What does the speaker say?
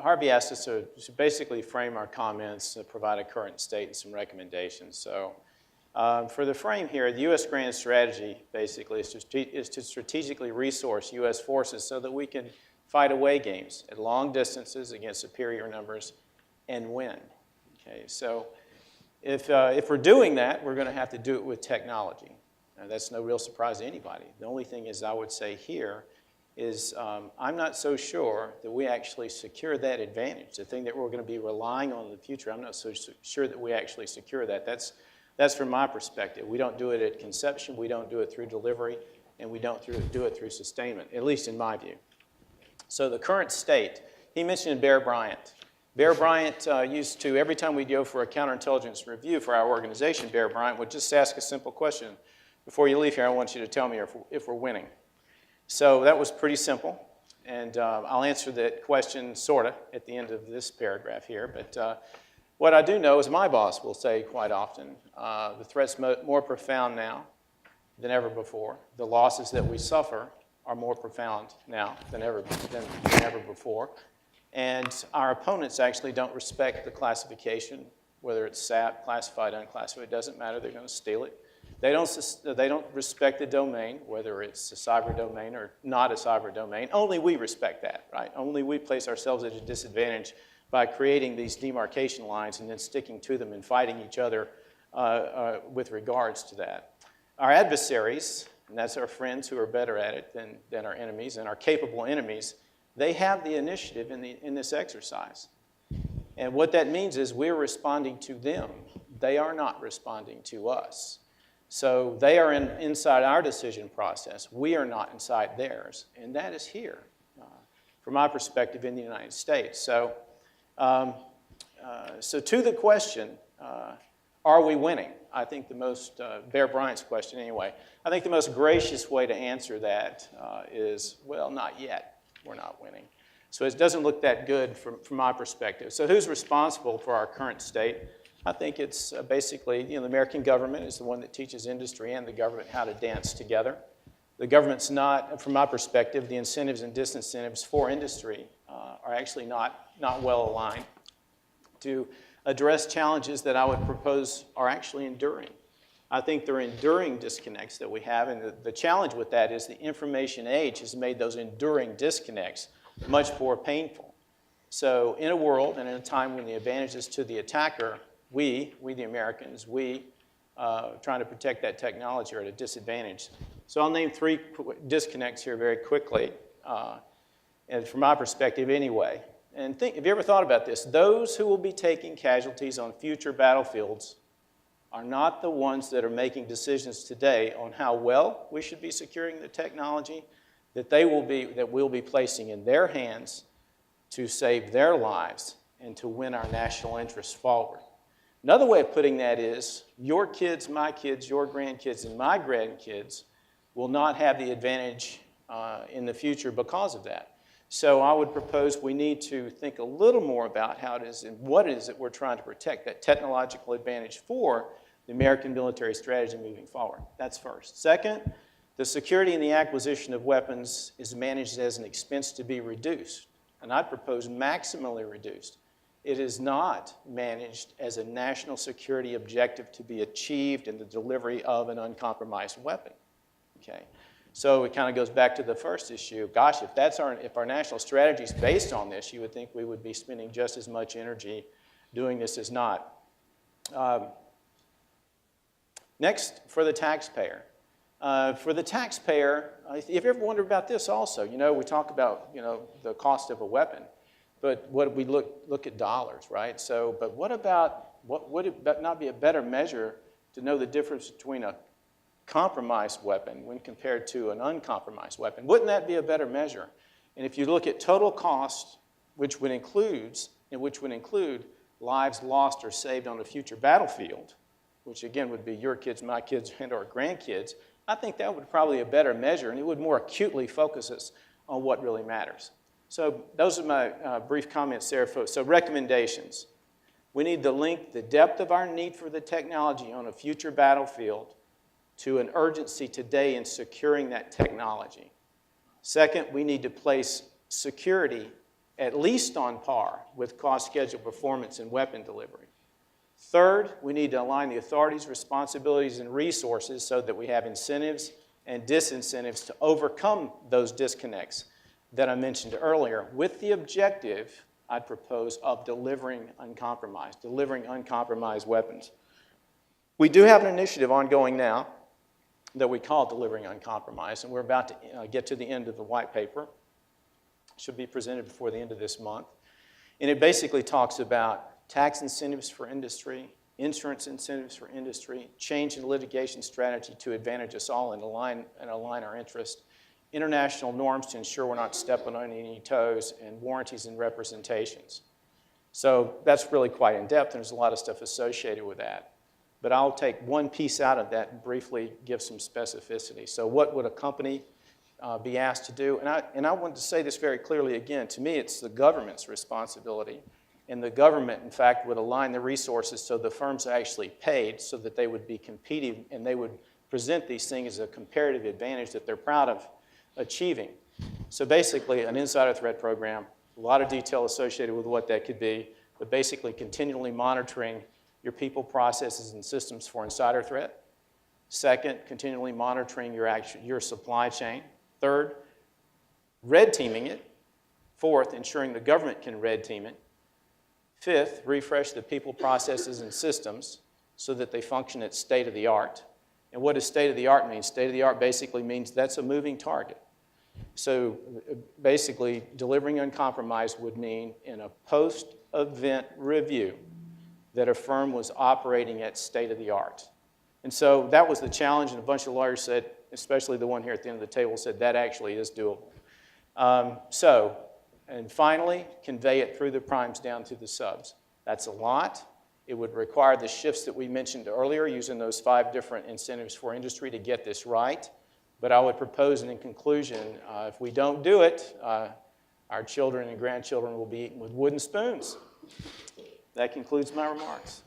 Harvey asked us to basically frame our comments, provide a current state and some recommendations. So for the frame here, the U.S. grand strategy basically is to strategically resource U.S. forces so that we can fight away games at long distances against superior numbers and win. Okay, so if we're doing that, we're going to have to do it with technology. Now, that's no real surprise to anybody. The only thing is I would say here is I'm not so sure that we actually secure that advantage. The thing that we're going to be relying on in the future, I'm not so sure that we actually secure that. That's from my perspective. We don't do it at conception, we don't do it through delivery, and we don't do it through sustainment, at least in my view. So the current state, he mentioned Bear Bryant. Bear Bryant used to, every time we'd go for a counterintelligence review for our organization, Bear Bryant would just ask a simple question. Before you leave here, I want you to tell me if we're winning. So that was pretty simple, and I'll answer that question sort of at the end of this paragraph here. But what I do know is my boss will say quite often, the threat's more profound now than ever before. The losses that we suffer are more profound now than ever before. And our opponents actually don't respect the classification, whether it's SAP, classified, unclassified, it doesn't matter, they're going to steal it. They don't respect the domain, whether it's a cyber domain or not a cyber domain. Only we respect that, right? Only we place ourselves at a disadvantage by creating these demarcation lines and then sticking to them and fighting each other with regards to that. Our adversaries, and that's our friends who are better at it than our enemies, and our capable enemies, they have the initiative in this exercise. And what that means is we're responding to them. They are not responding to us. So they are inside our decision process. We are not inside theirs. And that is here, from my perspective, in the United States. So, so to the question, are we winning? I think the most, Bear Bryant's question anyway, I think the most gracious way to answer that is, well, not yet. We're not winning. So it doesn't look that good from my perspective. So who's responsible for our current state? I think it's basically, the American government is the one that teaches industry and the government how to dance together. The government's not, from my perspective, the incentives and disincentives for industry are actually not well aligned to address challenges that I would propose are actually enduring. I think they're enduring disconnects that we have, and the challenge with that is the information age has made those enduring disconnects much more painful. So in a world and in a time when the advantage is to the attacker, we the Americans, trying to protect that technology are at a disadvantage. So I'll name 3 disconnects here very quickly, and from my perspective anyway. And have you ever thought about this? Those who will be taking casualties on future battlefields are not the ones that are making decisions today on how well we should be securing the technology that we'll be placing in their hands to save their lives and to win our national interests forward. Another way of putting that is your kids, my kids, your grandkids, and my grandkids will not have the advantage in the future because of that. So I would propose we need to think a little more about how it is and what it is that we're trying to protect, that technological advantage for the American military strategy moving forward. That's first. Second, the security and the acquisition of weapons is managed as an expense to be reduced, and I'd propose maximally reduced. It is not managed as a national security objective to be achieved in the delivery of an uncompromised weapon. Okay, so it kind of goes back to the first issue. Gosh, if our national strategy is based on this, you would think we would be spending just as much energy doing this as not. Next, for the taxpayer. If you ever wondered about this also, we talk about the cost of a weapon. But what we look at dollars, right? So, but what would it not be a better measure to know the difference between a compromised weapon when compared to an uncompromised weapon? Wouldn't that be a better measure? And if you look at total cost, which would include lives lost or saved on a future battlefield, which again would be your kids, my kids, and our grandkids, I think that would probably be a better measure, and it would more acutely focus us on what really matters. So those are my brief comments there, folks. So recommendations. We need to link the depth of our need for the technology on a future battlefield to an urgency today in securing that technology. Second, we need to place security at least on par with cost, schedule, performance, and weapon delivery. Third, we need to align the authorities' responsibilities and resources so that we have incentives and disincentives to overcome those disconnects that I mentioned earlier, with the objective, I'd propose, of delivering uncompromised weapons. We do have an initiative ongoing now that we call Delivering Uncompromised, and we're about to get to the end of the white paper. It should be presented before the end of this month. And it basically talks about tax incentives for industry, insurance incentives for industry, change in litigation strategy to advantage us all and align our interests, international norms to ensure we're not stepping on any toes, and warranties and representations. So that's really quite in-depth, and there's a lot of stuff associated with that. But I'll take one piece out of that and briefly give some specificity. So what would a company be asked to do? And I want to say this very clearly again. To me, it's the government's responsibility. And the government, in fact, would align the resources so the firms are actually paid so that they would be competing and they would present these things as a comparative advantage that they're proud of achieving. So basically, an insider threat program, a lot of detail associated with what that could be, but basically continually monitoring your people, processes, and systems for insider threat. Second, continually monitoring your supply chain. Third, red teaming it. Fourth, ensuring the government can red team it. Fifth, refresh the people, processes, and systems so that they function at state of the art. And what does state of the art mean? State of the art basically means that's a moving target. So basically, delivering uncompromised would mean in a post-event review that a firm was operating at state of the art. And so that was the challenge, and a bunch of lawyers said, especially the one here at the end of the table, said that actually is doable. And finally, convey it through the primes down to the subs. That's a lot. It would require the shifts that we mentioned earlier, using those 5 different incentives for industry to get this right. But I would propose, and in conclusion, if we don't do it, our children and grandchildren will be eaten with wooden spoons. That concludes my remarks.